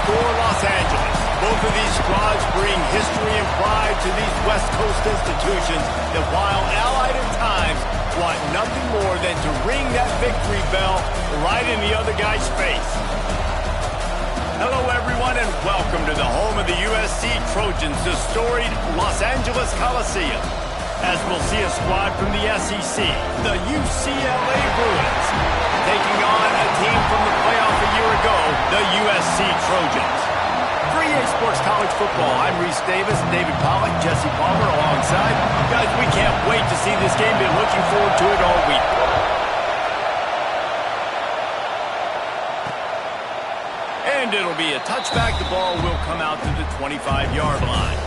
for Los Angeles. Both of these squads bring history and pride to these West Coast institutions that, while allied at times, want nothing more than to ring that victory bell right in the other guy's face. Hello, everyone, and welcome to the home of the USC Trojans, the storied Los Angeles Coliseum. As we'll see a squad from the SEC, the UCLA Bruins, taking on a team from the playoff a year ago, the USC Trojans. For EA Sports College Football, I'm Reese Davis, David Pollack, Jesse Palmer alongside. Guys, we can't wait to see this game. Been looking forward to it all week. And it'll be a touchback. The ball will come out to the 25-yard line.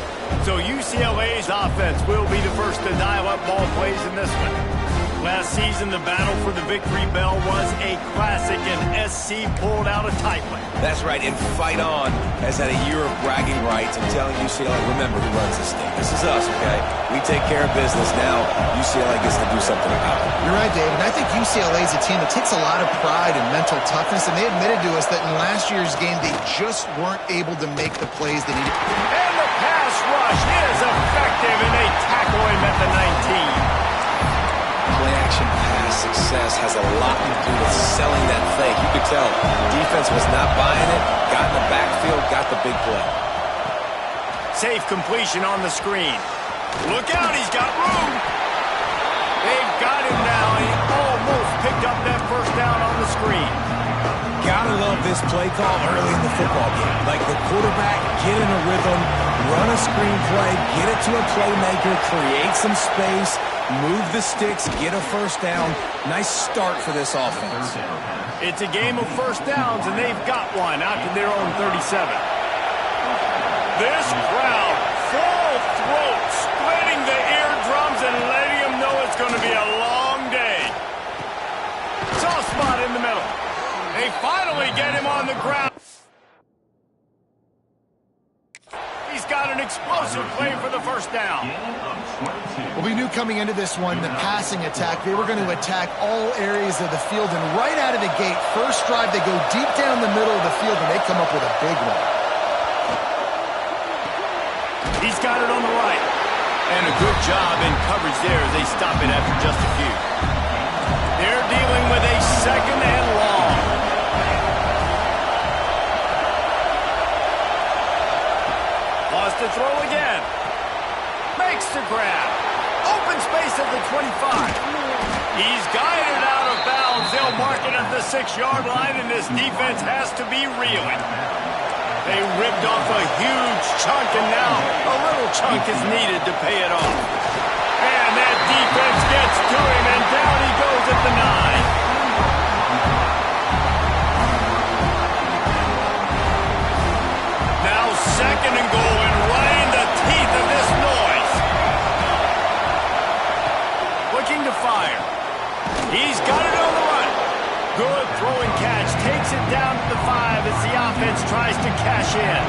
So UCLA's offense will be the first to dial up ball plays in this one. Last season, the battle for the victory bell was a classic, and SC pulled out a tight one. That's right, and Fight On has had a year of bragging rights and telling UCLA, remember who runs this thing. This is us, okay? We take care of business. Now UCLA gets to do something about it. You're right, David. And I think UCLA is a team that takes a lot of pride in mental toughness, and they admitted to us that in last year's game, they just weren't able to make the plays they needed. And the pass rush is effective, and they tackle him at the 19. Play-action pass success has a lot to do with selling that fake. You could tell defense was not buying it, got in the backfield, got the big play. Safe completion on the screen. Look out, he's got room. They've got him now. He almost picked up that first down on the screen. Gotta love this play call early in the football game. Like the quarterback, get in a rhythm, run a screen play, get it to a playmaker, create some space, move the sticks, get a first down. Nice start for this offense. It's a game of first downs, and they've got one out to their own 37. This crowd, full throat, splitting the eardrums and letting them know it's going to be a long day. Soft spot in the middle. They finally get him on the ground. He's got an explosive play for the first down. Well, we knew coming into this one, the passing attack, they were going to attack all areas of the field. And right out of the gate, first drive, they go deep down the middle of the field, and they come up with a big one. He's got it on the right. And a good job in coverage there as they stop it after just a few. They're dealing with a second and long. Lost to throw again. Makes the grab. Open space at the 25. He's guided out of bounds. They'll mark it at the 6-yard line, and this defense has to be reeling. They ripped off a huge chunk, and now a little chunk is needed to pay it off. And that defense gets to him, and down he goes at the 9. Now second and goal, and right in the teeth of this noise. Looking to fire. He's got it on the run. Good throw and catch. Takes it down to the 5 as the offense tries to cash in.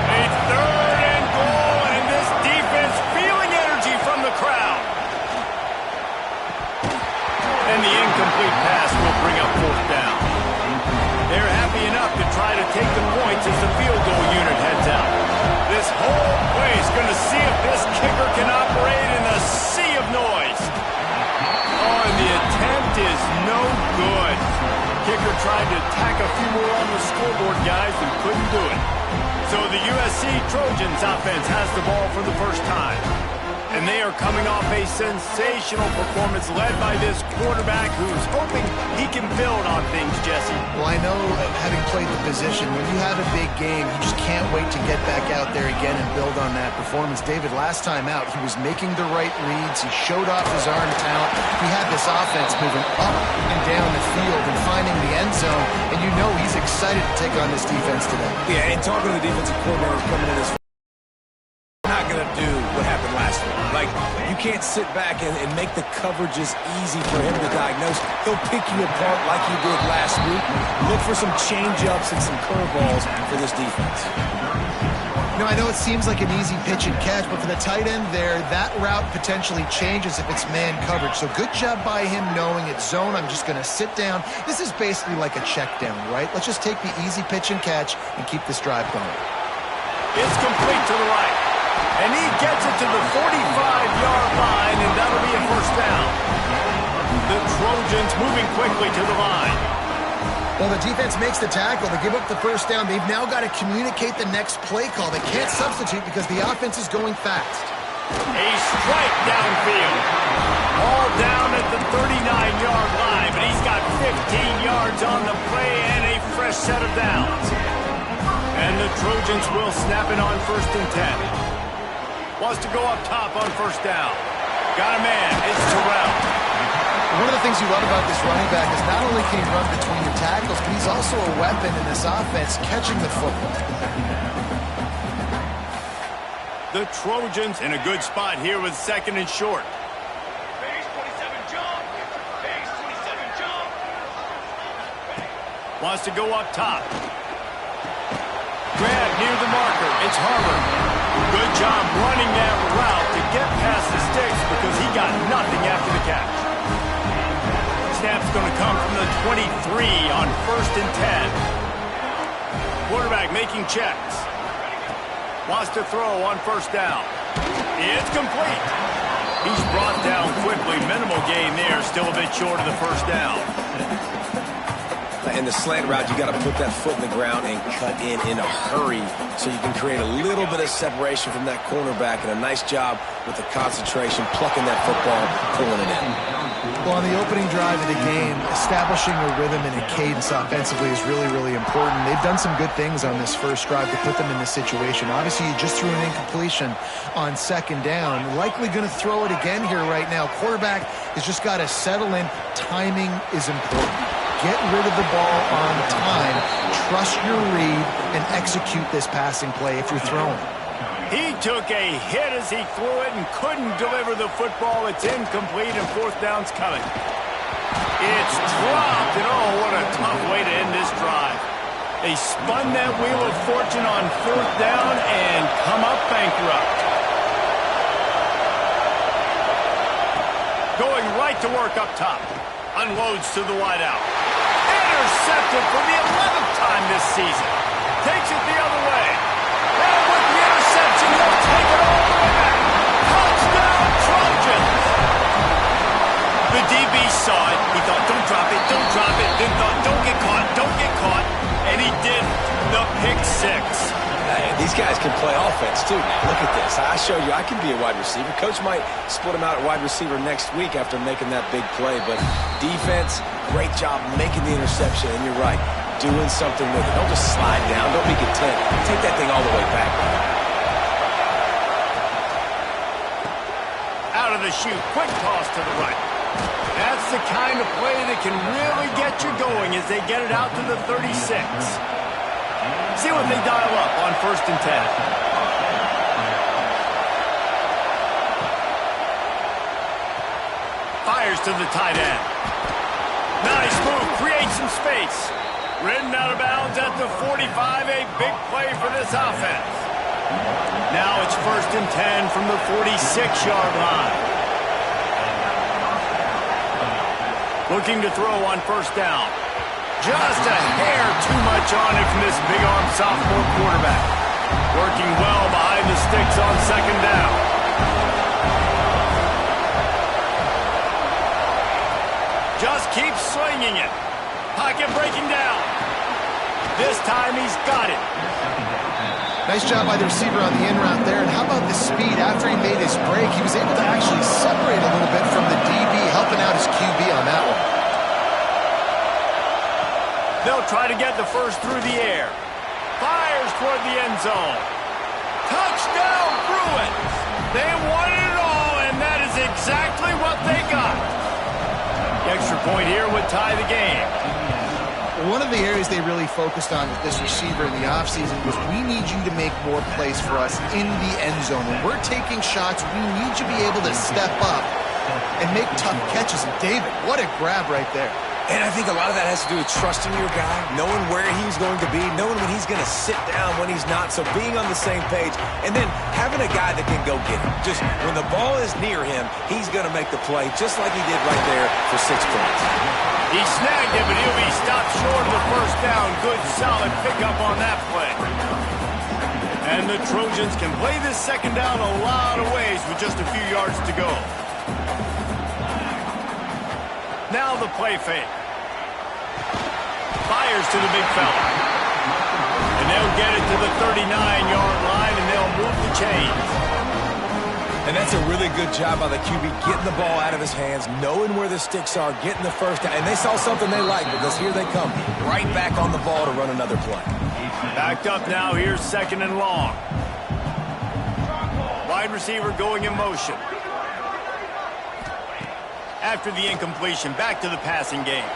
A third and goal, and this defense feeling energy from the crowd. And the incomplete pass will bring up fourth down. They're happy enough to try to take the points as the field goal unit heads out. This whole place going to see if this kicker can operate in a sea of noise. Oh, and the attempt is no good. Kicker tried to tack a few more on the scoreboard, guys, and couldn't do it. So the USC Trojans offense has the ball for the first time. And they are coming off a sensational performance led by this quarterback who's hoping he can build on things, Jesse. Well, I know, having played the position, when you have a big game, you just can't wait to get back out there again and build on that performance. David, last time out, he was making the right reads. He showed off his arm talent. He had this offense moving up and down the field and finding the end zone. And you know he's excited to take on this defense today. Yeah, and talking to the defensive coordinator coming in this, not going to do what happened last week. Like, you can't sit back and make the coverages easy for him to diagnose. He'll pick you apart like he did last week. Look for some change-ups and some curveballs for this defense. No, I know it seems like an easy pitch and catch, but for the tight end there, that route potentially changes if it's man coverage. So good job by him knowing it's zone. I'm just going to sit down. This is basically like a check down, right? Let's just take the easy pitch and catch and keep this drive going. It's complete to the right. And he gets it to the 45-yard line, and that'll be a first down. The Trojans moving quickly to the line. Well, the defense makes the tackle. They give up the first down. They've now got to communicate the next play call. They can't substitute because the offense is going fast. A strike downfield. All down at the 39-yard line, but he's got 15 yards on the play and a fresh set of downs. And the Trojans will snap it on 1st and 10. Wants to go up top on first down. Got a man. It's Terrell. One of the things you love about this running back is not only can he run between the tackles, but he's also a weapon in this offense catching the football. The Trojans in a good spot here with 2nd and short. Base 27 jump. Base 27 jump. Wants to go up top. Grab near the marker. It's Harvard. Good job running that route to get past the sticks because he got nothing after the catch. Snap's going to come from the 23 on 1st and 10. Quarterback making checks. Wants to throw on first down. It's complete. He's brought down quickly. Minimal gain there. Still a bit short of the first down. In the slant route, you got to put that foot in the ground and cut in a hurry so you can create a little bit of separation from that cornerback, and a nice job with the concentration, plucking that football, pulling it in. Well, on the opening drive of the game, establishing a rhythm and a cadence offensively is really, really important. They've done some good things on this first drive to put them in this situation. Obviously, you just threw an incompletion on 2nd down. Likely going to throw it again here right now. Quarterback has just got to settle in. Timing is important. Get rid of the ball on time. Trust your read and execute this passing play if you're throwing. He took a hit as he threw it and couldn't deliver the football. It's incomplete and 4th down's coming. It's dropped, and oh, what a tough way to end this drive. They spun that wheel of fortune on 4th down and come up bankrupt. Going right to work up top. Unloads to the wideout. Intercepted for the 11th time this season. Takes it the other way. And with the interception, he'll take it all the way back. Touchdown, Trojans. The DB saw it. He thought, don't drop it, don't drop it. Then thought, don't get caught, don't get caught. And he did the pick 6. These guys can play offense, too. Look at this. I showed you I can be a wide receiver. Coach might split him out at wide receiver next week after making that big play. But defense, great job making the interception. And you're right, doing something with it. Don't just slide down. Don't be content. Take that thing all the way back. Out of the chute. Quick toss to the right. That's the kind of play that can really get you going as they get it out to the 36. See what they dial up on 1st and 10. Fires to the tight end. Nice move. Creates some space. Ridden out of bounds at the 45. A big play for this offense. Now it's 1st and 10 from the 46-yard line. Looking to throw on first down. Just a hair too much on it from this big-arm sophomore quarterback. Working well behind the sticks on 2nd down. Just keeps swinging it. Pocket breaking down. This time he's got it. Nice job by the receiver on the in route there. And how about the speed after he made his break? He was able to actually separate a little bit from the DB, helping out his QB on that one. They'll try to get the first through the air. Fires toward the end zone. Touchdown, Bruins! They wanted it all, and that is exactly what they got. The extra point here would tie the game. One of the areas they really focused on with this receiver in the offseason was we need you to make more plays for us in the end zone. When we're taking shots, we need you to be able to step up and make tough catches. And David, what a grab right there. And I think a lot of that has to do with trusting your guy, knowing where he's going to be, knowing when he's going to sit down, when he's not, so being on the same page, and then having a guy that can go get it. Just when the ball is near him, he's going to make the play, just like he did right there for 6 points. He snagged it, but he'll be stopped short of the first down. Good, solid pickup on that play. And the Trojans can play this second down a lot of ways with just a few yards to go. Now the play fake. Fires to the big fella. And they'll get it to the 39-yard line, and they'll move the chains. And that's a really good job by the QB, getting the ball out of his hands, knowing where the sticks are, getting the first down. And they saw something they liked, because here they come, right back on the ball to run another play. Backed up now, here's 2nd and long. Wide receiver going in motion. After the incompletion, back to the passing game.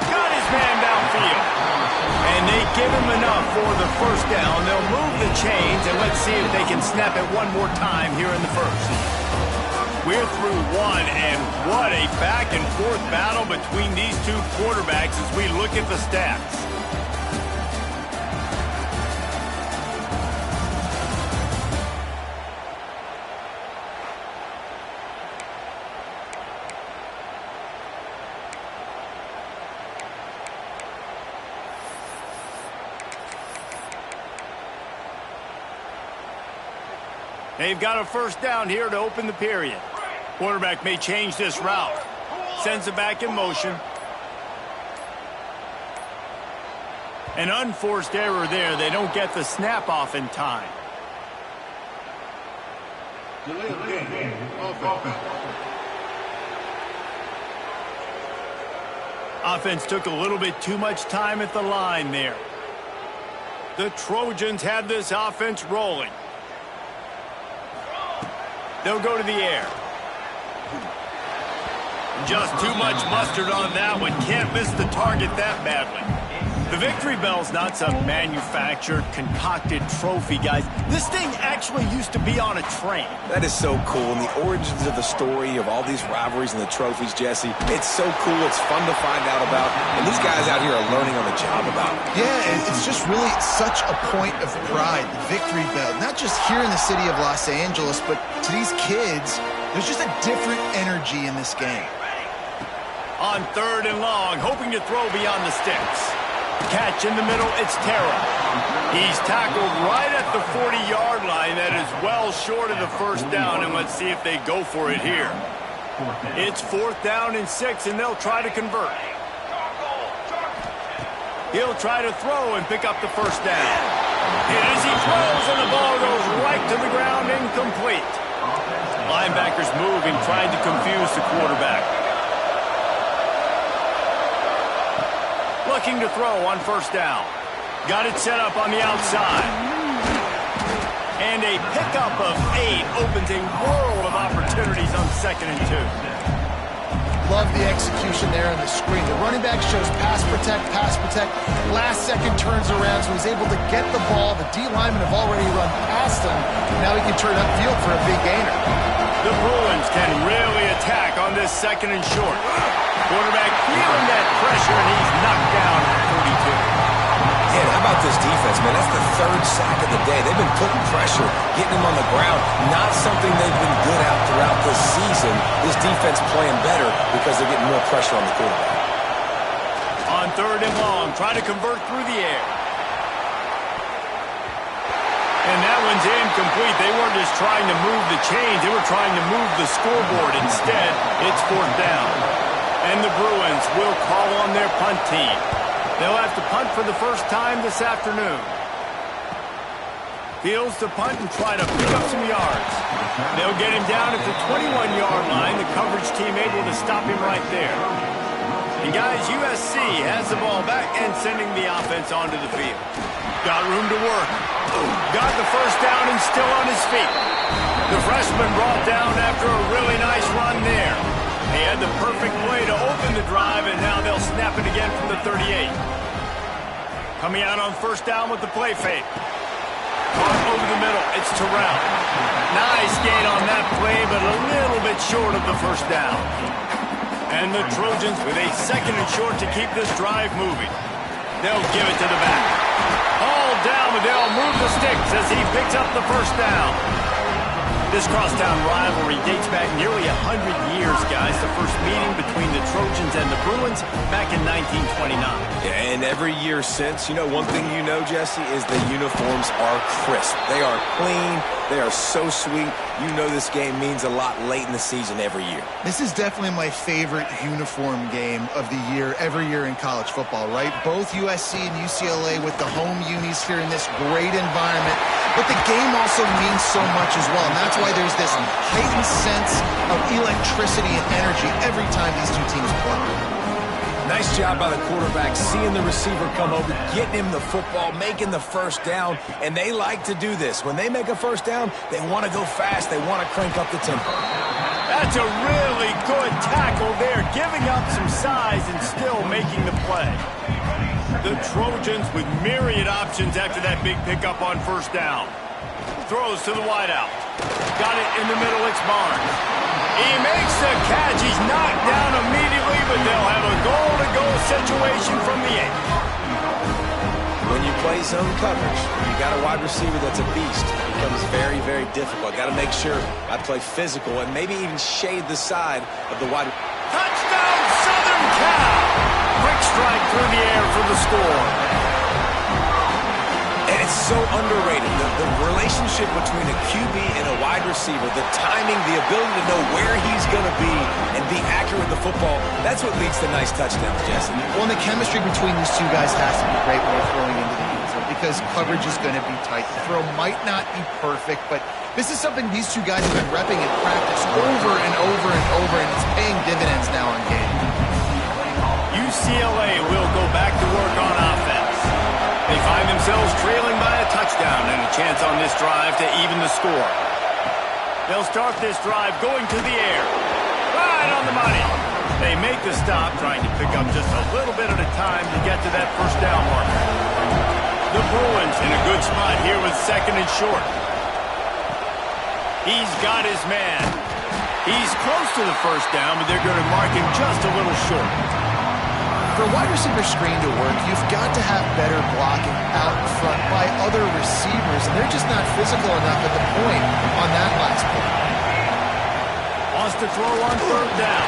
Got his man downfield. And they give him enough for the first down. They'll move the chains, and let's see if they can snap it one more time here in the first. We're through one, and what a back-and-forth battle between these two quarterbacks as we look at the stats. They've got a first down here to open the period. Quarterback may change this route. Sends it back in motion. An unforced error there. They don't get the snap off in time. Offense took a little bit too much time at the line there. The Trojans have this offense rolling. They'll go to the air. Just too much mustard on that one. Can't miss the target that badly. The victory bell's not some manufactured, concocted trophy, guys. This thing actually used to be on a train. That is so cool, and the origins of the story of all these rivalries and the trophies, Jesse, it's so cool, it's fun to find out about, and these guys out here are learning on the job about it. Yeah, it's just really such a point of pride, the victory bell. Not just here in the city of Los Angeles, but to these kids, there's just a different energy in this game. On 3rd and long, hoping to throw beyond the sticks. Catch in the middle, it's Terra. He's tackled right at the 40-yard line. That is well short of the first down, and let's see if they go for it here. It's 4th down and 6, and they'll try to convert. He'll try to throw and pick up the first down. And as he throws, and the ball goes right to the ground, incomplete. Linebackers move and tried to confuse the quarterback. Looking to throw on first down. Got it set up on the outside. And a pickup of 8 opens a world of opportunities on 2nd and 2. Love the execution there on the screen. The running back shows pass protect, pass protect. Last second turns around, so he's able to get the ball. The D linemen have already run past him. Now he can turn upfield for a big gainer. The Bruins can really attack on this 2nd and short. Quarterback feeling that pressure, and he's knocked down at 42. And how about this defense, man? That's the 3rd sack of the day. They've been putting pressure, getting him on the ground. Not something they've been good at throughout this season. This defense playing better because they're getting more pressure on the quarterback. On 3rd and long, try to convert through the air. And that one's incomplete. They weren't just trying to move the chains. They were trying to move the scoreboard. Instead, it's 4th down. And the Bruins will call on their punt team. They'll have to punt for the first time this afternoon. Fields to punt and try to pick up some yards. They'll get him down at the 21-yard line. The coverage team able to stop him right there. And guys, USC has the ball back and sending the offense onto the field. Got room to work. Got the first down and still on his feet. The freshman brought down after a really nice run there. He had the perfect play to open the drive, and now they'll snap it again from the 38. Coming out on first down with the play fake. Caught over the middle, it's Terrell. Nice gain on that play, but a little bit short of the first down. And the Trojans with a 2nd and short to keep this drive moving. They'll give it to the back. All down, but they'll move the sticks as he picks up the first down. This crosstown rivalry dates back nearly 100 years, guys. The first meeting between the Trojans and the Bruins back in 1929. Yeah, and every year since, one thing you know, Jesse, is the uniforms are crisp. They are clean. They are so sweet. You know this game means a lot late in the season every year. This is definitely my favorite uniform game of the year, every year in college football, right? Both USC and UCLA with the home unis here in this great environment. But the game also means so much as well, and that's why there's this heightened sense of electricity and energy every time these two teams play. Nice job by the quarterback, seeing the receiver come over, getting him the football, making the first down, and they like to do this. When they make a first down, they want to go fast. They want to crank up the tempo. That's a really good tackle there, giving up some size and still making the play. The Trojans with myriad options after that big pickup on first down. Throws to the wideout. Got it in the middle, it's Barnes. He makes the catch. He's knocked down immediately, but they'll have a goal-to-goal situation from the 8. When you play zone coverage, you got a wide receiver that's a beast. It becomes very, very difficult. Got to make sure I play physical and maybe even shade the side of the wide. Touchdown, Southern Cal! Quick strike through the air for the score. And it's so underrated. The relationship between a QB and a wide receiver, the timing, the ability to know where he's going to be and be accurate with the football, that's what leads to nice touchdowns, Jesse. Well, and the chemistry between these two guys has to be great when they're throwing into the end zone because coverage is going to be tight. The throw might not be perfect, but this is something these two guys have been repping in practice over and over and over, and it's paying dividends now on game. UCLA will go back to work on offense. They find themselves trailing by a touchdown and a chance on this drive to even the score. They'll start this drive going to the air. Right on the money. They make the stop, trying to pick up just a little bit at a time to get to that first down mark. The Bruins in a good spot here with 2nd and short. He's got his man. He's close to the first down, but they're going to mark him just a little short. For a wide receiver screen to work, you've got to have better blocking out in front by other receivers, and they're just not physical enough at the point on that last play. Wants to throw on 3rd down.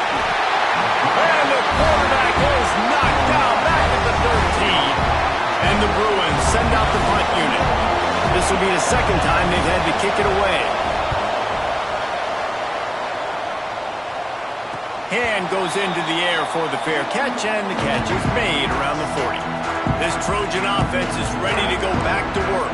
And the quarterback is knocked down back at the 13. And the Bruins send out the punt unit. This will be the 2nd time they've had to kick it away. Hand goes into the air for the fair catch, and the catch is made around the 40. This Trojan offense is ready to go back to work.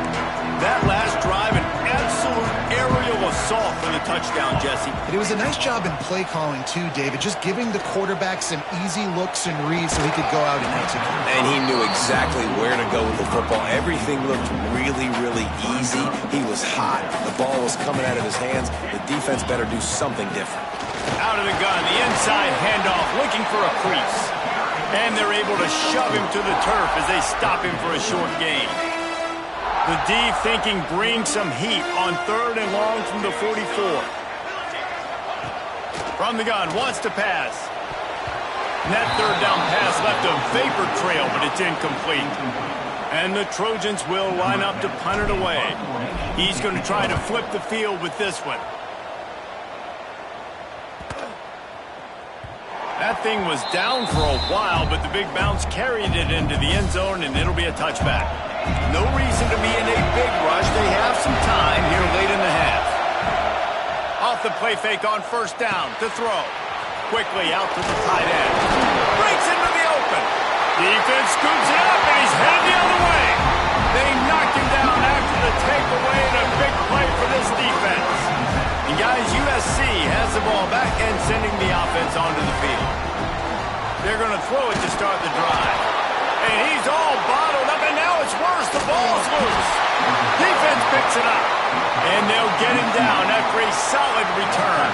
That last drive, an absolute aerial assault for the touchdown, Jesse. But it was a nice job in play calling, too, David, just giving the quarterback some easy looks and reads so he could go out and execute. And he knew exactly where to go with the football. Everything looked really, really easy. He was hot. The ball was coming out of his hands. The defense better do something different. Out of the gun, the inside handoff, looking for a crease. And they're able to shove him to the turf as they stop him for a short gain. The D thinking bring some heat on 3rd and long from the 44. From the gun, wants to pass. And that 3rd down pass left a vapor trail, but it's incomplete. And the Trojans will line up to punt it away. He's going to try to flip the field with this one. That thing was down for a while, but the big bounce carried it into the end zone, and it'll be a touchback. No reason to be in a big rush. They have some time here late in the half. Off the play fake on 1st down to throw. Quickly out to the tight end. Breaks into the open. Defense scoops it up, and he's headed the other way. They knocked him down after the takeaway, and a big play for this defense. And guys, USC has the ball back and sending the offense onto the field. They're going to throw it to start the drive. And he's all bottled up, and now it's worse. The ball's loose. Defense picks it up. And they'll get him down after a solid return.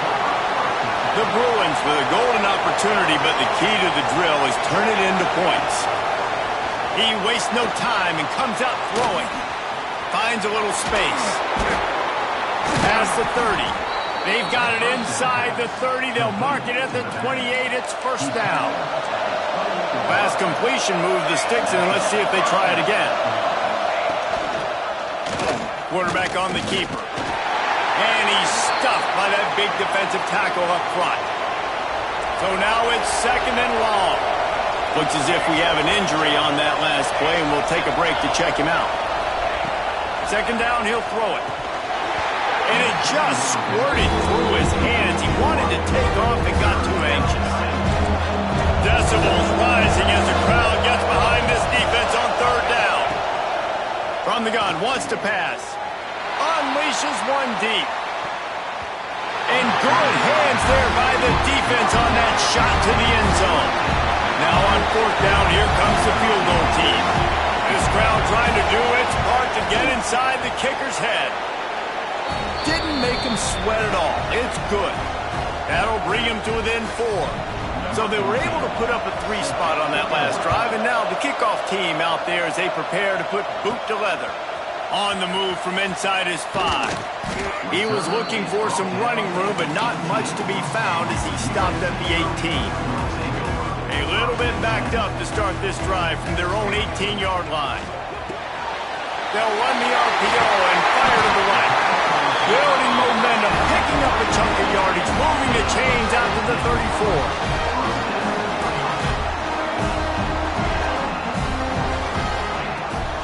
The Bruins with a golden opportunity, but the key to the drill is turn it into points. He wastes no time and comes out throwing. Finds a little space. Past the 30. They've got it inside the 30. They'll mark it at the 28. It's first down. Fast completion moves the sticks, and let's see if they try it again. Quarterback on the keeper. And he's stuffed by that big defensive tackle up front. So now it's second and long. Looks as if we have an injury on that last play, and we'll take a break to check him out. Second down, he'll throw it. And it just squirted through his hands. He wanted to take off and got too anxious. Decibels rising as the crowd gets behind this defense on third down. From the gun, wants to pass. Unleashes one deep. And good hands there by the defense on that shot to the end zone. Now on fourth down, here comes the field goal team. This crowd trying to do its part to get inside the kicker's head. Didn't make him sweat at all. It's good. That'll bring him to within 4. So they were able to put up a 3 spot on that last drive, and now the kickoff team out there as they prepare to put boot to leather. On the move from inside his 5. He was looking for some running room, but not much to be found as he stopped at the 18. A little bit backed up to start this drive from their own 18-yard line. They'll run the RPO and fire to the right. Building momentum, picking up a chunk of yardage, moving the chains out to the 34.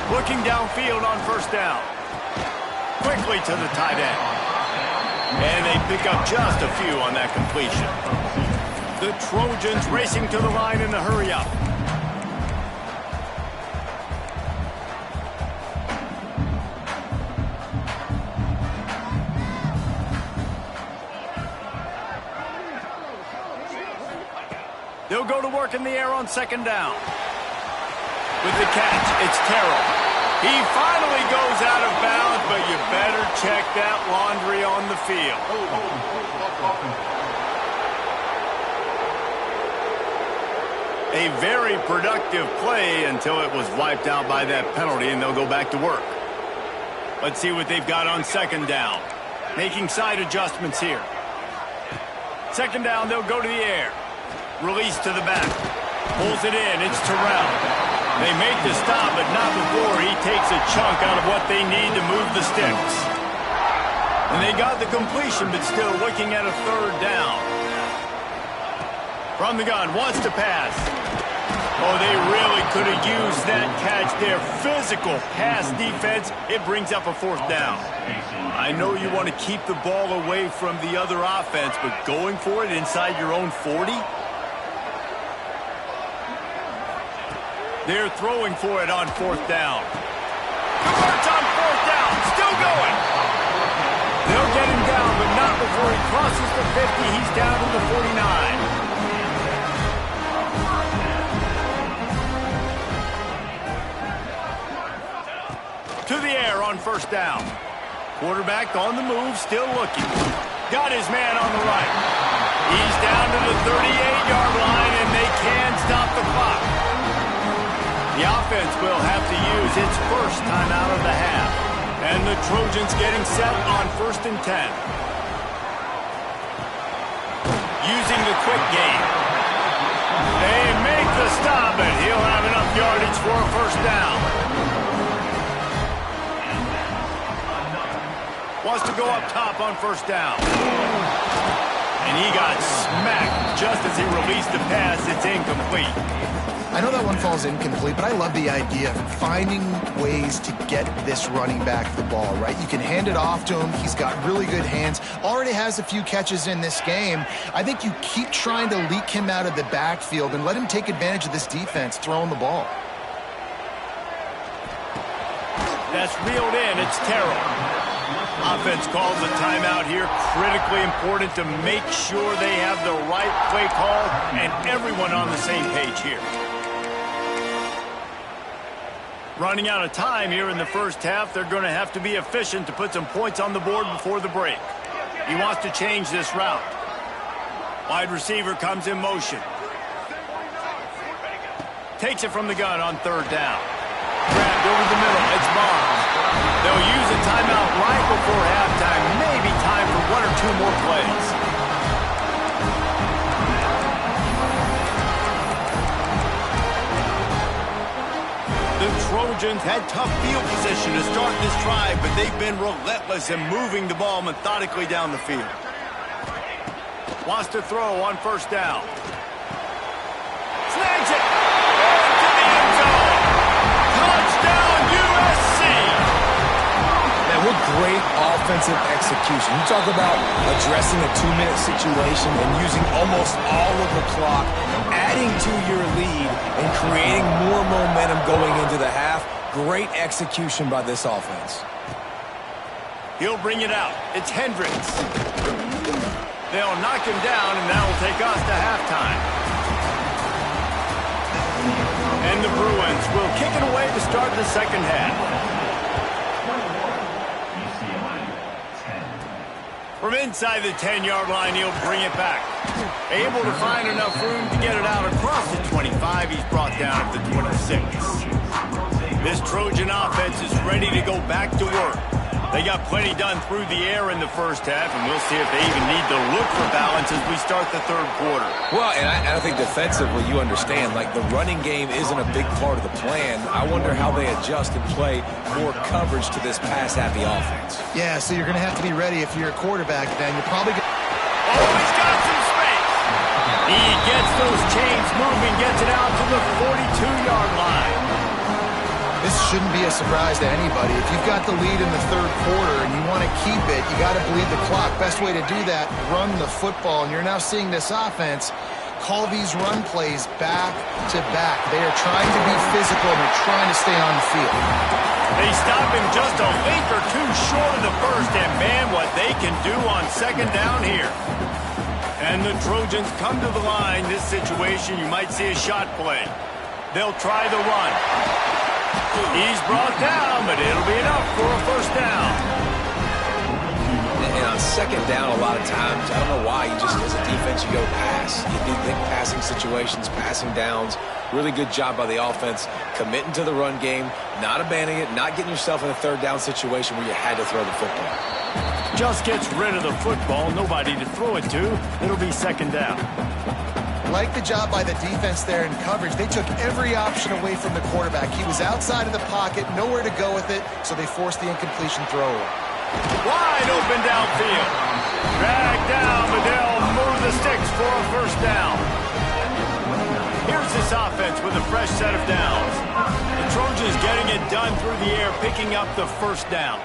Looking downfield on first down. Quickly to the tight end. And they pick up just a few on that completion. The Trojans racing to the line in a hurry-up. They'll go to work in the air on second down. With the catch, it's Terrell. He finally goes out of bounds, but you better check that laundry on the field. A very productive play until it was wiped out by that penalty, and they'll go back to work. Let's see what they've got on second down. Making side adjustments here. Second down, they'll go to the air. Release to the back. Pulls it in. It's Terrell. They make the stop, but not before he takes a chunk out of what they need to move the sticks. And they got the completion, but still looking at a third down. From the gun, wants to pass. Oh, they really could have used that catch there. Physical pass defense. It brings up a fourth down. I know you want to keep the ball away from the other offense, but going for it inside your own 40? They're throwing for it on fourth down. Converts on fourth down. Still going. They'll get him down, but not before he crosses the 50. He's down to the 49. To the air on first down. Quarterback on the move, still looking. Got his man on the right. He's down to the 38-yard line, and they can stop the clock. The offense will have to use its first timeout of the half. And the Trojans getting set on 1st and 10. Using the quick game. They make the stop, but he'll have enough yardage for a first down. Wants to go up top on first down. And he got smacked just as he released the pass. It's incomplete. I know that one falls incomplete, but I love the idea of finding ways to get this running back the ball, right? You can hand it off to him. He's got really good hands. Already has a few catches in this game. I think you keep trying to leak him out of the backfield and let him take advantage of this defense throwing the ball. That's reeled in. It's Terrell. Offense calls a timeout here. Critically important to make sure they have the right play call and everyone on the same page here. Running out of time here in the first half. They're going to have to be efficient to put some points on the board before the break. He wants to change this route. Wide receiver comes in motion. Takes it from the gun on third down. Grabbed over the middle. It's Barnes. They'll use a timeout right before halftime. Maybe time for 1 or 2 more plays. The Trojans had tough field position to start this drive, but they've been relentless in moving the ball methodically down the field. Wants to throw on first down. Snags it! Into the end zone! Touchdown, USC! Man, what great offensive execution. You talk about addressing a 2-minute situation and using almost all of the clock, adding to your lead and creating more momentum going into the half. Great execution by this offense. He'll bring it out. It's Hendricks. They'll knock him down, and that will take us to halftime. And the Bruins will kick it away to start the second half. From inside the 10-yard line, he'll bring it back. Able to find enough room to get it out across the 25. He's brought down at the 26. This Trojan offense is ready to go back to work. They got plenty done through the air in the first half, and we'll see if they even need to look for balance as we start the third quarter. Well, and I think defensively, you understand, like the running game isn't a big part of the plan. I wonder how they adjust and play more coverage to this pass-happy offense. Yeah, so you're going to have to be ready if you're a quarterback, then. You're probably going to... Oh, he's got some space. He gets those chains moving, gets it out to the 42-yard line. This shouldn't be a surprise to anybody. If you've got the lead in the third quarter and you want to keep it, you got to bleed the clock. Best way to do that, run the football. And you're now seeing this offense call these run plays back to back. They are trying to be physical and they're trying to stay on the field. They stop him just a link or two short of the first, and man, what they can do on second down here. And the Trojans come to the line. This situation, you might see a shot play. They'll try the run. He's brought down, but it'll be enough for a first down. And on second down, a lot of times, I don't know why, you just, as a defense, you go pass. You do think passing situations, passing downs. Really good job by the offense, committing to the run game, not abandoning it, not getting yourself in a third down situation where you had to throw the football. Just gets rid of the football, nobody to throw it to. It'll be second down. Like the job by the defense there in coverage. They took every option away from the quarterback. He was outside of the pocket, nowhere to go with it, so they forced the incompletion throw. Wide open downfield. Dragged down, but they'll move the sticks for a first down. Here's this offense with a fresh set of downs. The Trojans getting it done through the air, picking up the first down.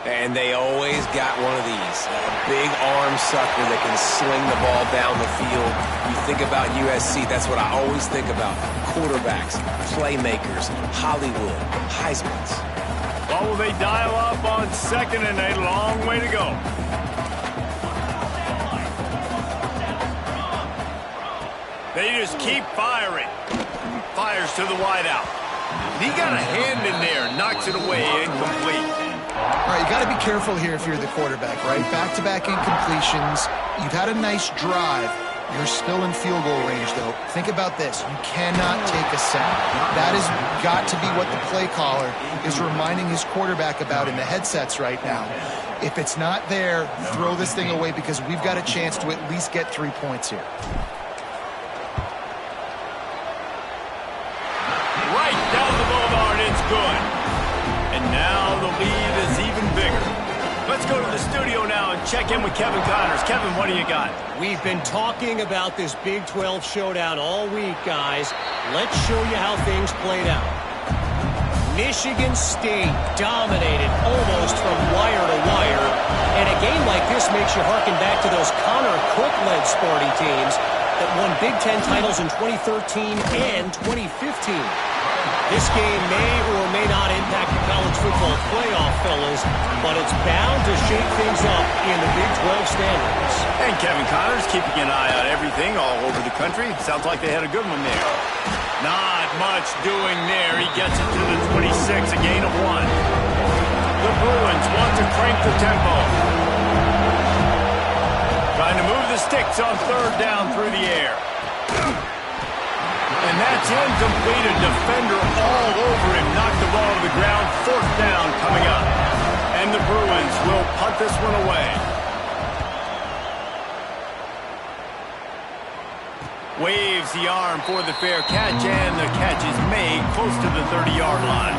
And they always got one of these, a big arm sucker that can sling the ball down the field. You think about USC, that's what I always think about. Quarterbacks, playmakers, Hollywood, Heismans. What will they dial up on second and a long way to go? They just keep firing. Fires to the wideout. He got a hand in there, knocks it away, incomplete. All right, you got to be careful here if you're the quarterback, right? Back-to-back incompletions. You've had a nice drive. You're still in field goal range, though. Think about this. You cannot take a sack. That has got to be what the play caller is reminding his quarterback about in the headsets right now. If it's not there, throw this thing away because we've got a chance to at least get 3 points here. Right down the boulevard, it's good. And now the lead is even bigger. Let's go to the studio now and check in with Kevin Connors. Kevin, what do you got? We've been talking about this Big 12 showdown all week, guys. Let's show you how things played out. Michigan State dominated almost from wire to wire. And a game like this makes you harken back to those Connor Cook-led Sparty teams that won Big Ten titles in 2013 and 2015. This game may or may not impact the college football playoff, fellas, but it's bound to shake things up in the Big 12 standings. And Kevin Connors keeping an eye on everything all over the country. Sounds like they had a good one there. Not much doing there. He gets it to the 26, a gain of 1. The Bruins want to crank the tempo. Trying to move the sticks on third down through the air. And that's incomplete. A defender all over him. Knocked the ball to the ground. Fourth down coming up. And the Bruins will punt this one away. Waves the arm for the fair catch, and the catch is made close to the 30-yard line.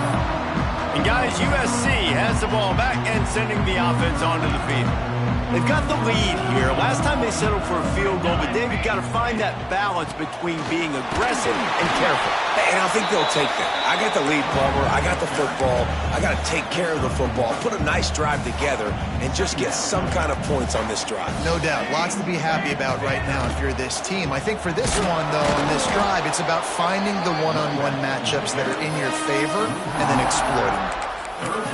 And guys, USC has the ball back and sending the offense onto the field. They've got the lead here. Last time they settled for a field goal, but David got to find that balance between being aggressive and careful. And I think they'll take that. I got the lead, Palmer. I got the football. I got to take care of the football, put a nice drive together, and just get some kind of points on this drive. No doubt. Lots to be happy about right now if you're this team. I think for this one, though, on this drive, it's about finding the one-on-one matchups that are in your favor and then exploiting them.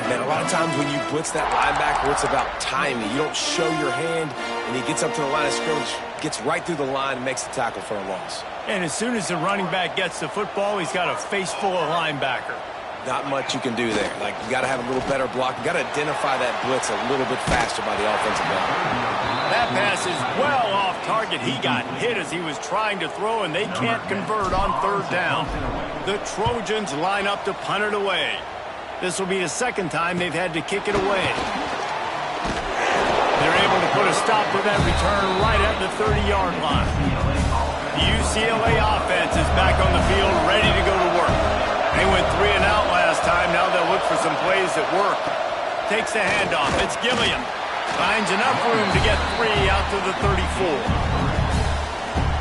Man, a lot of times when you blitz that linebacker, it's about timing. You don't show your hand, and he gets up to the line of scrimmage, gets right through the line, and makes the tackle for a loss. And as soon as the running back gets the football, he's got a face full of linebacker. Not much you can do there. Like, you got to have a little better block. You got to identify that blitz a little bit faster by the offensive line. That pass is well off target. He got hit as he was trying to throw, and they can't convert on third down. The Trojans line up to punt it away. This will be the second time they've had to kick it away. They're able to put a stop to that return right at the 30-yard line. The UCLA offense is back on the field, ready to go to work. They went 3 and out last time. Now they'll look for some plays that work. Takes the handoff. It's Gilliam. Finds enough room to get 3 out to the 34.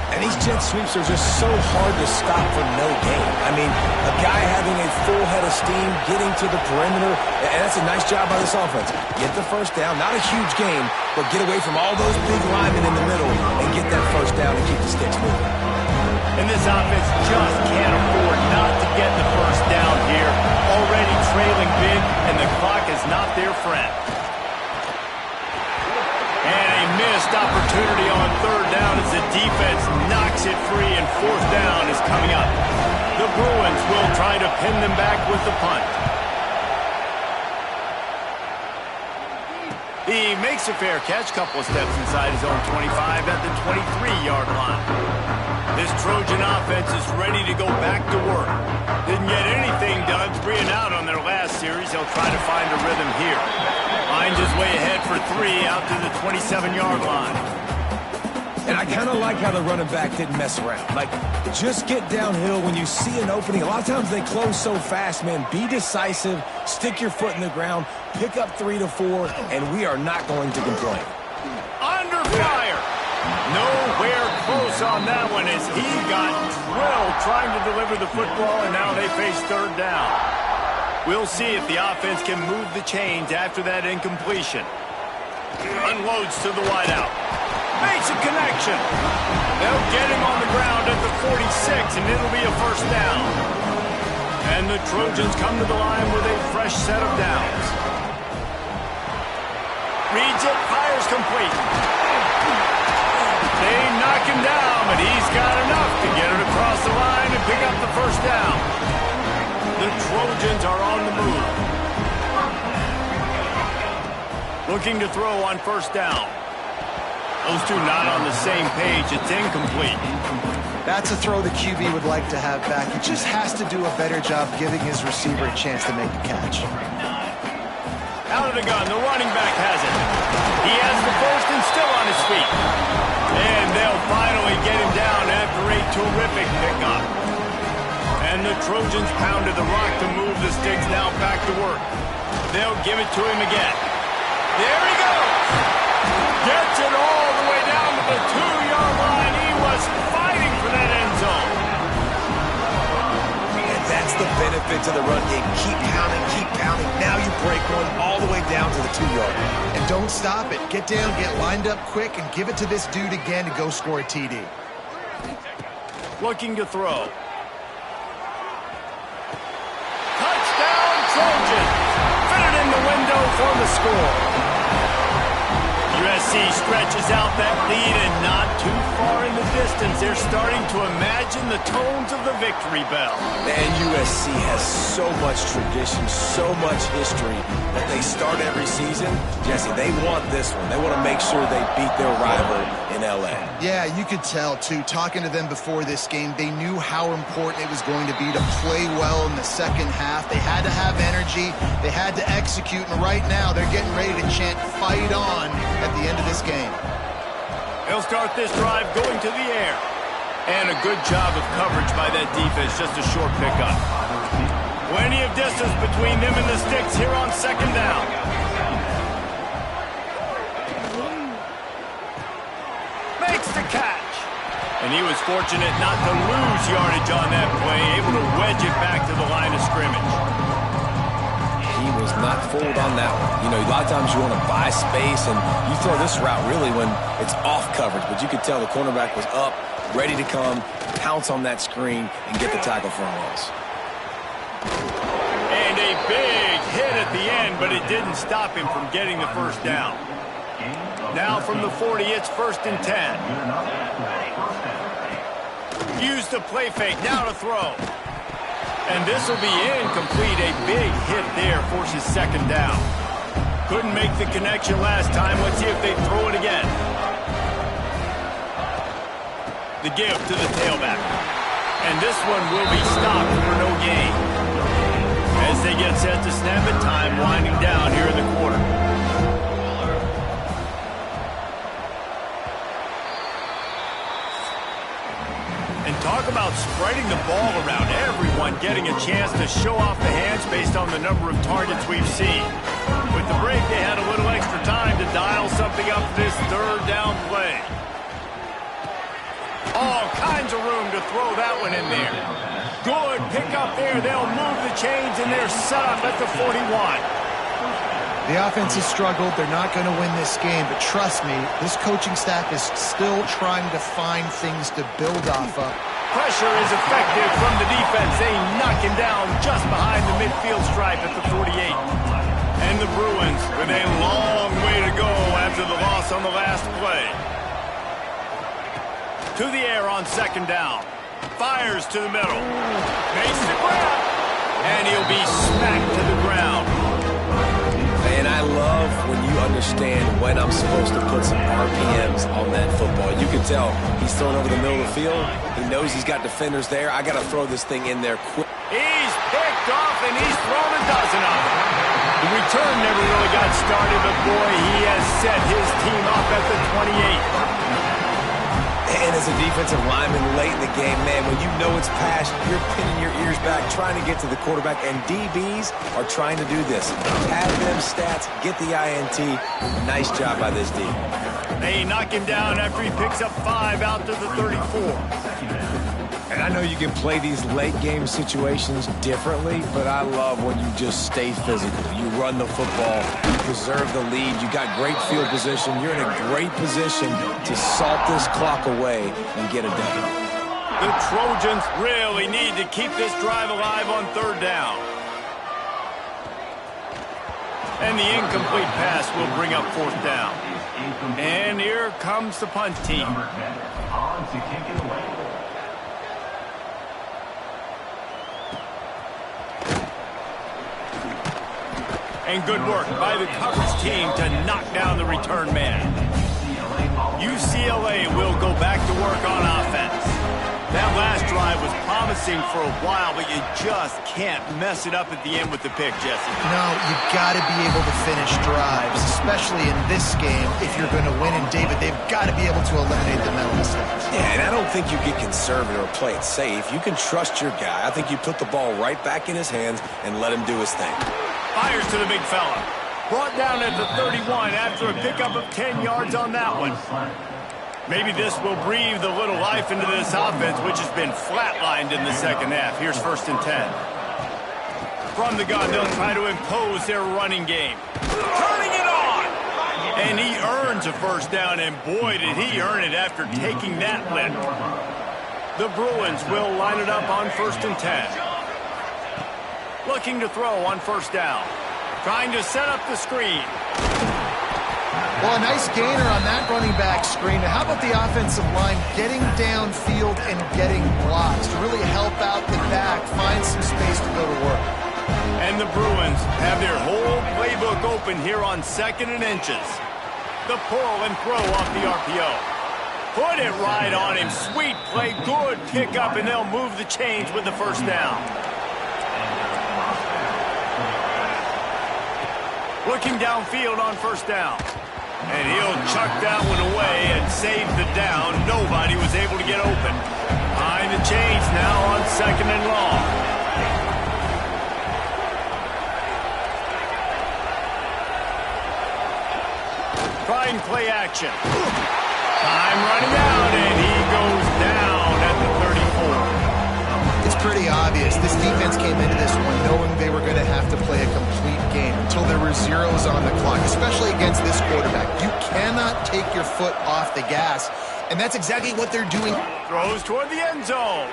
And these jet sweeps are just so hard to stop for no gain. I mean, a guy having a full head of steam, getting to the perimeter, and that's a nice job by this offense. Get the first down, not a huge game, but get away from all those big linemen in the middle and get that first down and keep the sticks moving. And this offense just can't afford not to get the first down here. Already trailing big, and the clock is not their friend. And a missed opportunity on third down as the defense knocks it free, and fourth down is coming up. The Bruins will try to pin them back with the punt. He makes a fair catch, couple of steps inside his own 25 at the 23-yard line. This Trojan offense is ready to go back to work. Didn't get anything done, 3 and out on their last series. They'll try to find a rhythm here. Finds his way ahead for 3 out to the 27-yard line. And I kind of like how the running back didn't mess around. Like, just get downhill when you see an opening. A lot of times they close so fast, man. Be decisive, stick your foot in the ground, pick up 3 to 4, and we are not going to complain. Under fire. Nowhere close on that one as he got drilled trying to deliver the football, and now they face third down. We'll see if the offense can move the chains after that incompletion. Unloads to the wideout. Makes a connection. They'll get him on the ground at the 46, and it'll be a first down. And the Trojans come to the line with a fresh set of downs. Reads it, fires complete. They knock him down, but he's got enough to get it across the line and pick up the first down. The Trojans are on the move. Looking to throw on first down. Those two not on the same page. It's incomplete. That's a throw the QB would like to have back. He just has to do a better job giving his receiver a chance to make the catch. Out of the gun, the running back has it. He has the first and still on his feet. And they'll finally get him down after a terrific pickup. And the Trojans pounded the rock to move the sticks now back to work. They'll give it to him again. There he goes. Gets it all the way down to the 2-yard line. He was fighting for that end zone. And that's the benefit to the run game. Keep pounding, keep pounding. Now you break one all the way down to the 2-yard line. And don't stop it. Get down, get lined up quick, and give it to this dude again to go score a TD. Looking to throw. Touchdown, Trojans. Fitted in the window for the score. USC stretches out that lead, and not too far in the distance. They're starting to imagine the tones of the victory bell. And USC has so much tradition, so much history that they start every season. Jesse, they want this one. They want to make sure they beat their rival in L.A. Yeah, you could tell, too. Talking to them before this game, they knew how important it was going to be to play well in the second half. They had to have energy. They had to execute, and right now they're getting ready to chant "Fight on" at the end of this game. They'll start this drive going to the air. And a good job of coverage by that defense, just a short pickup. Plenty of distance between them and the sticks here on second down. Makes the catch. And he was fortunate not to lose yardage on that play, able to wedge it back to the line of scrimmage. He was not fooled on that one. You know, a lot of times you want to buy space, and you throw this route really when it's off coverage. But you could tell the cornerback was up, ready to come, pounce on that screen, and get the tackle for a loss. And a big hit at the end, but it didn't stop him from getting the first down. Now from the 40, it's 1st and 10. Use the play fake, now to throw. And this will be incomplete. A big hit there forces second down. Couldn't make the connection last time. Let's see if they throw it again. The give to the tailback. And this one will be stopped for no gain. As they get set to snap it, time winding down here in the quarter. And talk about spreading the ball around. Everyone getting a chance to show off the hands based on the number of targets we've seen. With the break, they had a little extra time to dial something up for this third down play. All kinds of room to throw that one in there. Good pick up there. They'll move the chains, and they're set up at the 41. The offense has struggled. They're not going to win this game, but trust me, this coaching staff is still trying to find things to build off of. Pressure is effective from the defense. They knock him down just behind the midfield stripe at the 48. And the Bruins with a long way to go after the loss on the last play. To the air on second down. Fires to the middle. Makes the grab. And he'll be smacked to the ground. And I love when you understand when I'm supposed to put some RPMs on that football. You can tell he's thrown over the middle of the field. He knows he's got defenders there. I got to throw this thing in there quick. He's picked off, and he's thrown a dozen of them. The return never really got started, but boy, he has set his team up at the 28. And as a defensive lineman late in the game, man, when you know it's past, you're pinning your ears back, trying to get to the quarterback, and DBs are trying to do this. Have them stats, get the INT. Nice job by this D. They knock him down after he picks up 5 out to the 34. And I know you can play these late game situations differently, but I love when you just stay physical. You run the football, you preserve the lead, you got great field position, you're in a great position to salt this clock away and get it done. The Trojans really need to keep this drive alive on third down. And the incomplete pass will bring up fourth down. And here comes the punt team. And good work by the coverage team to knock down the return man. UCLA will go back to work on offense. That last drive was promising for a while, but you just can't mess it up at the end with the pick, Jesse. No, you've got to be able to finish drives, especially in this game. If you're going to win, and David, they've got to be able to eliminate the mental mistakes. Yeah, and I don't think you get conservative or play it safe. You can trust your guy. I think you put the ball right back in his hands and let him do his thing. Fires to the big fella. Brought down at the 31 after a pickup of 10 yards on that one. Maybe this will breathe a little life into this offense, which has been flatlined in the second half. Here's 1st and 10. From the gun, they'll try to impose their running game. Turning it on! And he earns a first down, and boy, did he earn it after taking that lift. The Bruins will line it up on 1st and 10. Looking to throw on first down. Trying to set up the screen. Well, a nice gainer on that running back screen. How about the offensive line getting downfield and getting blocks to really help out the back, find some space to go to work. And the Bruins have their whole playbook open here on 2nd and inches. The pull and throw off the RPO. Put it right on him. Sweet play, good pickup, and they'll move the chains with the first down. Looking downfield on first down. And he'll chuck that one away and save the down. Nobody was able to get open. change now on 2nd and long. Trying play action. Time running out, and he goes down at the 34. It's pretty obvious. This defense came into this one knowing they were going to have to play a complete game until there were zeros on the clock, especially against this quarterback. You cannot take your foot off the gas, and that's exactly what they're doing. Throws toward the end zone.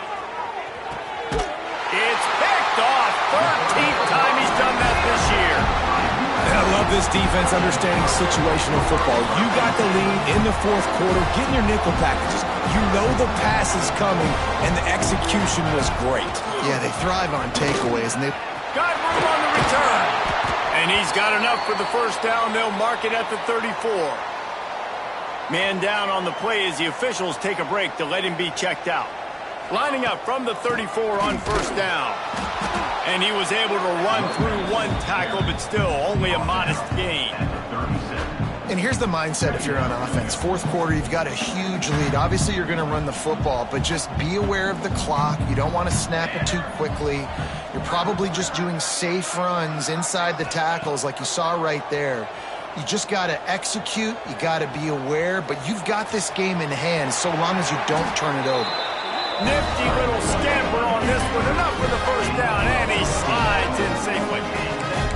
It's picked off. 13th time he's done that this year. And I love this defense understanding situational football. You got the lead in the 4th quarter, getting your nickel packages. You know the pass is coming, and the execution was great. Yeah, they thrive on takeaways, and they got room on the return. And he's got enough for the first down. They'll mark it at the 34. Man down on the play as the officials take a break to let him be checked out. Lining up from the 34 on first down. And he was able to run through one tackle, but still only a modest gain. And here's the mindset if you're on offense. 4th quarter, you've got a huge lead. Obviously, you're going to run the football, but just be aware of the clock. You don't want to snap it too quickly. You're probably just doing safe runs inside the tackles like you saw right there. You just got to execute. You got to be aware, but you've got this game in hand so long as you don't turn it over. Nifty little scamper on this one. Enough for the first down, and he slides in safely.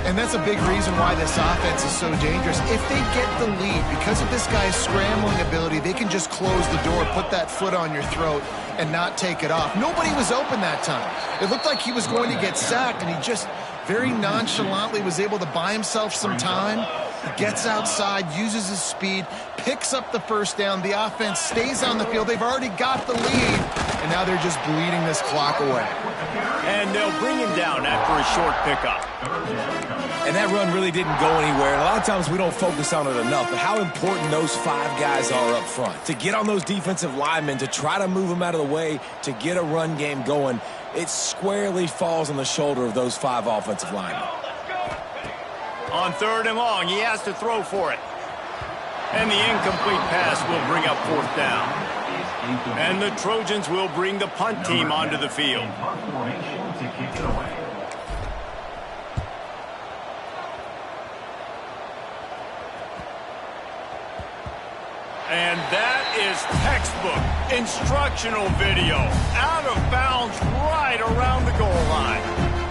And that's a big reason why this offense is so dangerous. If they get the lead, because of this guy's scrambling ability, they can just close the door, put that foot on your throat, and not take it off. Nobody was open that time. It looked like he was going to get sacked, and he just very nonchalantly was able to buy himself some time. He gets outside, uses his speed, picks up the first down. The offense stays on the field. They've already got the lead, and now they're just bleeding this clock away. And they'll bring him down after a short pickup. And that run really didn't go anywhere. And a lot of times we don't focus on it enough, but how important those 5 guys are up front. To get on those defensive linemen, to try to move them out of the way, to get a run game going, it squarely falls on the shoulder of those 5 offensive linemen. On 3rd and long, he has to throw for it. And the incomplete pass will bring up 4th down. And the Trojans will bring the punt team onto the field. And that is textbook instructional video. Out of bounds right around the goal line.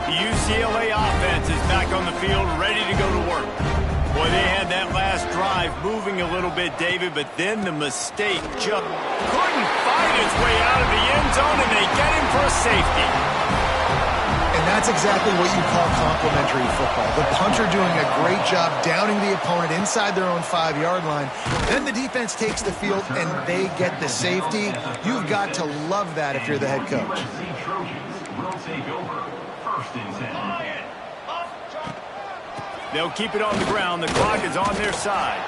The UCLA offense is back on the field, ready to go to work. Boy, they had that last drive moving a little bit, David, but then the mistake just couldn't fight its way out of the end zone, and they get him for a safety. And that's exactly what you call complimentary football. The punter doing a great job downing the opponent inside their own 5-yard line. Then the defense takes the field, and they get the safety. You've got to love that if you're the head coach. They'll keep it on the ground. The clock is on their side.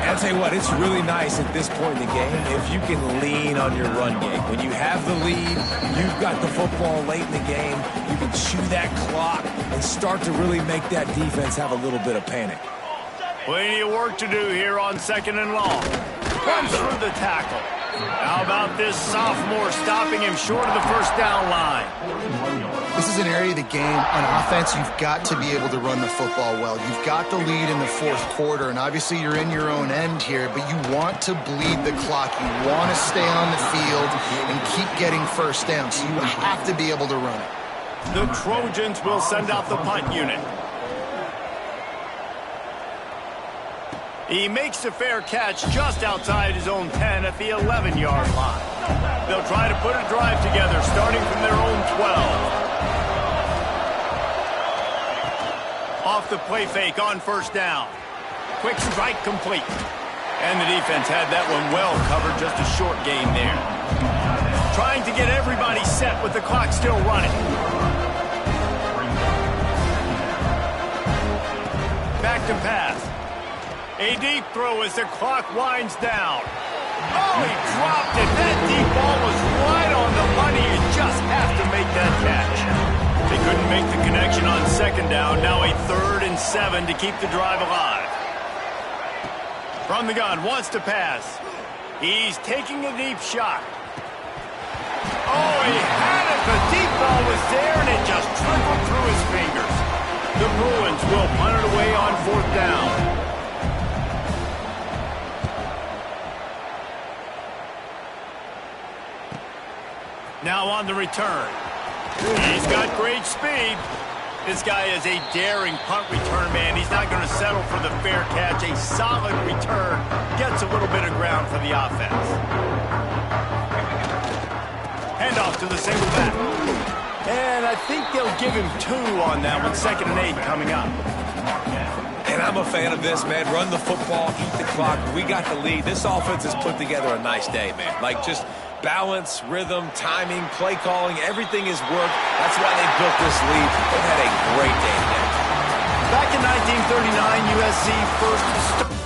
I'll tell you what, it's really nice at this point in the game if you can lean on your run game. When you have the lead, you've got the football late in the game, you can chew that clock and start to really make that defense have a little bit of panic. Plenty of work to do here on 2nd and long. Runs through the tackle. How about this sophomore stopping him short of the first down line? This is an area of the game. On offense, you've got to be able to run the football well. You've got the lead in the 4th quarter, and obviously you're in your own end here, but you want to bleed the clock. You want to stay on the field and keep getting first down, so you have to be able to run it. The Trojans will send out the punt unit. He makes a fair catch just outside his own 10 at the 11-yard line. They'll try to put a drive together starting from their own 12. Off the play fake on first down. Quick strike complete. And the defense had that one well covered, just a short gain there. Trying to get everybody set with the clock still running. Back to pass. A deep throw as the clock winds down. Oh, he dropped it. That deep ball was right on the money. You just have to make that catch. They couldn't make the connection on 2nd down. Now a 3rd and 7 to keep the drive alive. From the gun, wants to pass. He's taking a deep shot. Oh, he had it. The deep ball was there, and it just trickled through his fingers. The Bruins will punt it away on 4th down. Now on the return. He's got great speed. This guy is a daring punt return man. He's not going to settle for the fair catch. A solid return gets a little bit of ground for the offense. Handoff to the single back. And I think they'll give him 2 on that one. 2nd and 8 coming up. And I'm a fan of this, man. Run the football, eat the clock. We got the lead. This offense has put together a nice day, man. Like, just balance, rhythm, timing, play calling, everything has worked. That's why they built this lead. They've had a great day today. Back in 1939, USC first